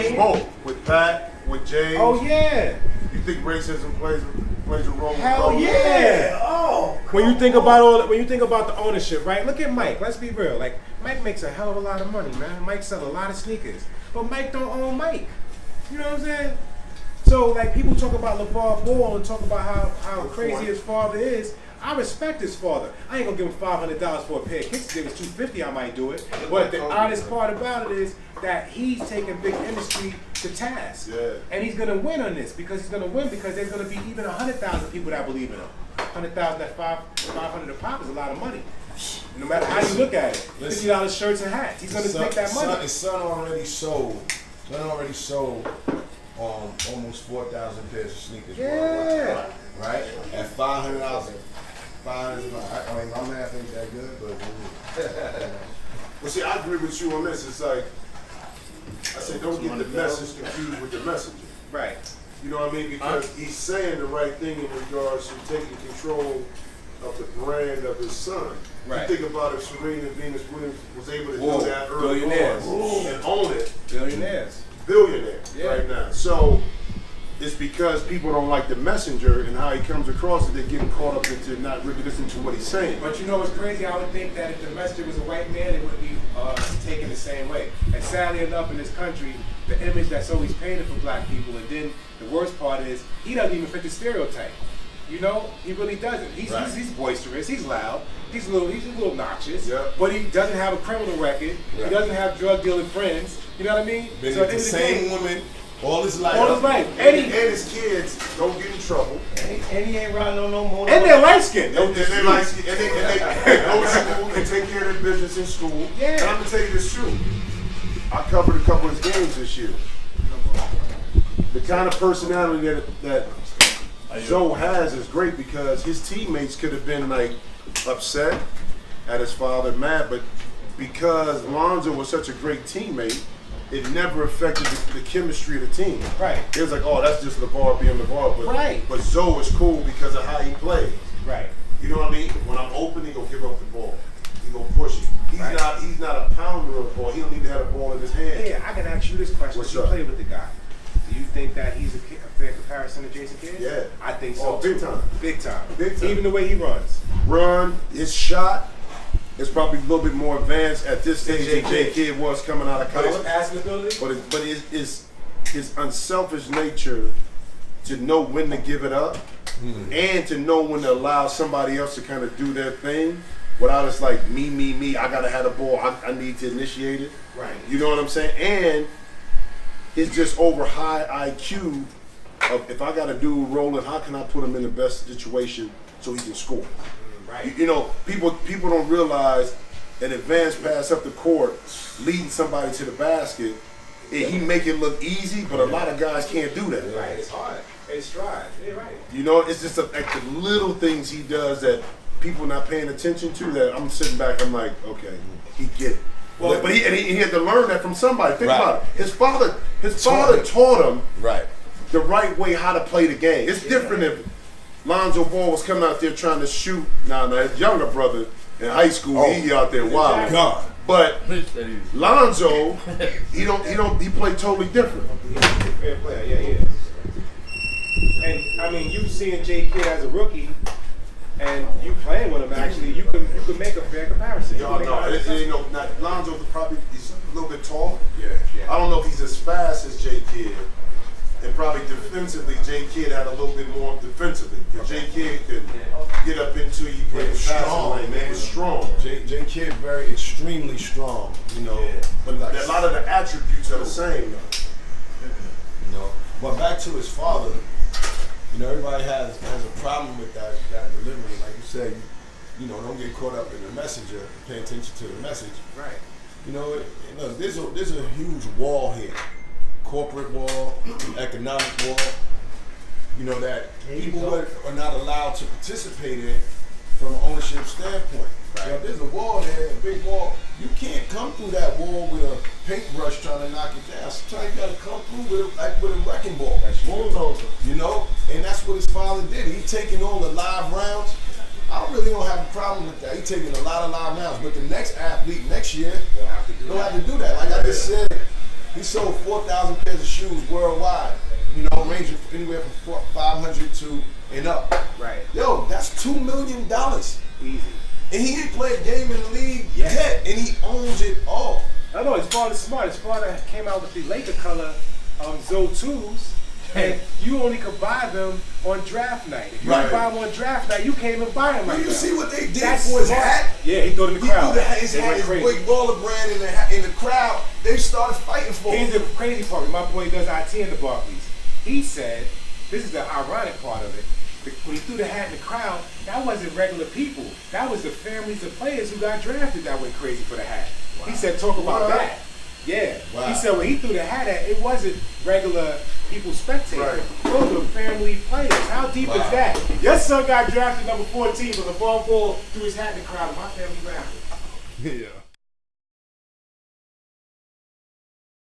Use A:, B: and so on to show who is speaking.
A: it's both. With Pat, with James.
B: Oh yeah.
A: You think racism plays a role?
B: Hell yeah.
C: Oh.
B: When you think about the ownership, right? Look at Mike. Let's be real. Like Mike makes a hell of a lot of money, man. Mike sells a lot of sneakers, but Mike don't own Mike. You know what I'm saying? So like people talk about LeVar Ball and talk about how crazy his father is. I respect his father. I ain't gonna give him $500 for a pair of kicks. If it was $250, I might do it. But the honest part about it is that he's taking big industry to task.
A: Yeah.
B: And he's gonna win on this because there's gonna be even 100,000 people that believe in him. 100,000 at 500 a pop is a lot of money. No matter how you look at it. $50 shirts and hats. He's gonna take that money.
C: His son already sold almost 4,000 pairs of sneakers.
B: Yeah.
C: Right? At $500. I mean, my math ain't that good, but
A: Well, see, I agree with you on this. It's like, I say, don't get the message confused with the messenger.
B: Right.
A: You know what I mean? Because he's saying the right thing in regards to taking control of the brand of his son.
B: Right.
A: You think about if Serena Venus Williams was able to do that early
B: billionaires.
A: on and own it.
B: Billionaires.
A: Right now. So it's because people don't like the messenger and how he comes across it. They're getting caught up into not really listening to what he's saying.
B: But you know what's crazy? I would think that if the messenger was a white man, it would be taken the same way. And sadly enough, in this country, the image that's always painted for black people, and then the worst part is he doesn't even fit the stereotype. You know, he really doesn't. He's boisterous. He's loud. He's a little noxious.
A: Yep.
B: But he doesn't have a criminal record. Right. He doesn't have drug dealing friends. You know what I mean?
C: Been with the same woman all his life.
A: And his kids don't get in trouble.
C: And he ain't riding on no more.
B: And they're light skinned.
A: And they light skinned. And they go to school and take care of their business in school.
B: Yeah.
A: And I'm gonna tell you this truth. I covered a couple of his games this year. The kind of personality that Zoe has is great because his teammates could have been like upset at his father, mad, but because Lonzo was such a great teammate, it never affected the chemistry of the team.
B: Right.
A: It was like, oh, that's just LeVar being LeVar. But,
B: right.
A: But Zoe is cool because of how he plays.
B: Right.
A: You know what I mean? When I'm open, he gonna give up the ball. He gonna push it. He's not a pounder of the ball. He don't need to have the ball in his hand.
B: Yeah, I can ask you this question.
A: What's
B: you
A: up?
B: play with the guy. Do you think that he's a fair comparison to Jason Kidd?
A: Yeah.
B: I think so.
A: Oh, big time.
B: Big time.
A: Big time.
B: Even the way he runs.
A: His shot is probably a little bit more advanced at this stage than J. Kidd was coming out of college.
B: But his passing ability?
A: But his unselfish nature to know when to give it up and to know when to allow somebody else to kind of do their thing without it's like me, I gotta have the ball, I need to initiate it.
B: Right.
A: You know what I'm saying? And it's just over high IQ of if I got a dude rolling, how can I put him in the best situation so he can score?
B: Right.
A: You know, people don't realize an advanced pass up the court, leading somebody to the basket, and he make it look easy, but a lot of guys can't do that.
B: Right, it's hard. It's stride. Yeah, right.
A: You know, it's just like the little things he does that people not paying attention to that I'm sitting back, I'm like, okay, he get it. Well, but he had to learn that from somebody. Think about it. His father taught him the right way how to play the game. It's different if Lonzo Ball was coming out there trying to shoot. Now his younger brother in high school, he out there wild.
C: God.
A: But Lonzo, he played totally different.
B: He's a fair player, yeah, he is. And I mean, you seeing J. Kidd as a rookie, and you playing with him actually, you can make a fair comparison.
A: No, it ain't no. Lonzo he's a little bit taller.
B: Yeah.
A: I don't know if he's as fast as J. Kidd. And probably defensively, J. Kidd had a little bit more defensively. Because J. Kidd could get up into you, play the passing lane, man. He was strong.
C: J. Kidd extremely strong, you know.
A: Yeah. But a lot of the attributes are the same, though.
C: You know. But back to his father, you know, everybody has a problem with that delivery. Like you said, you know, don't get caught up in the messenger. Pay attention to the message.
B: Right.
C: You know, look, there's a huge wall here. Corporate wall, economic wall, you know, that people are not allowed to participate in from an ownership standpoint. Right. You know, there's a wall there, a big wall. You can't come through that wall with a paintbrush trying to knock it down. Sometimes you got to come through with a wrecking ball. Bulldozer. You know, and that's what his father did. He taking all the live rounds. I don't have a problem with that. He taking a lot of live rounds, but the next athlete next year don't have to do that. Like I just said, He sold 4,000 pairs of shoes worldwide. You know, ranging from anywhere from 500 to and up.
B: Right.
C: Yo, that's $2 million.
B: Easy.
C: And he ain't played a game in the league yet, and he owns it all.
B: I know his father's smart. His father came out with the Laker color Zo 2s, and you only could buy them on draft night. If you didn't buy them on draft night, you can't even buy them.
C: Well,
B: Like
C: you
B: that.
C: see what they did
B: That's
C: for his
B: smart.
C: hat?
B: Yeah, he threw it in the
C: He
B: crowd.
C: threw his
B: They
C: hat,
B: went
C: his
B: crazy.
C: big baller brand in the crowd. They started fighting for
B: Here's
C: him.
B: the crazy part. My boy does IT in the Barclays. He said, this is the ironic part of it. When he threw the hat in the crowd, that wasn't regular people. That was the families of players who got drafted that went crazy for the hat. He said, talk about that. Yeah.
C: Wow.
B: He said when he threw the hat at, it wasn't regular people spectating.
A: Right.
B: Those were family players. How deep is that? Your son got drafted number 14, but the ball threw his hat in the crowd. My family drafted.
A: Yeah.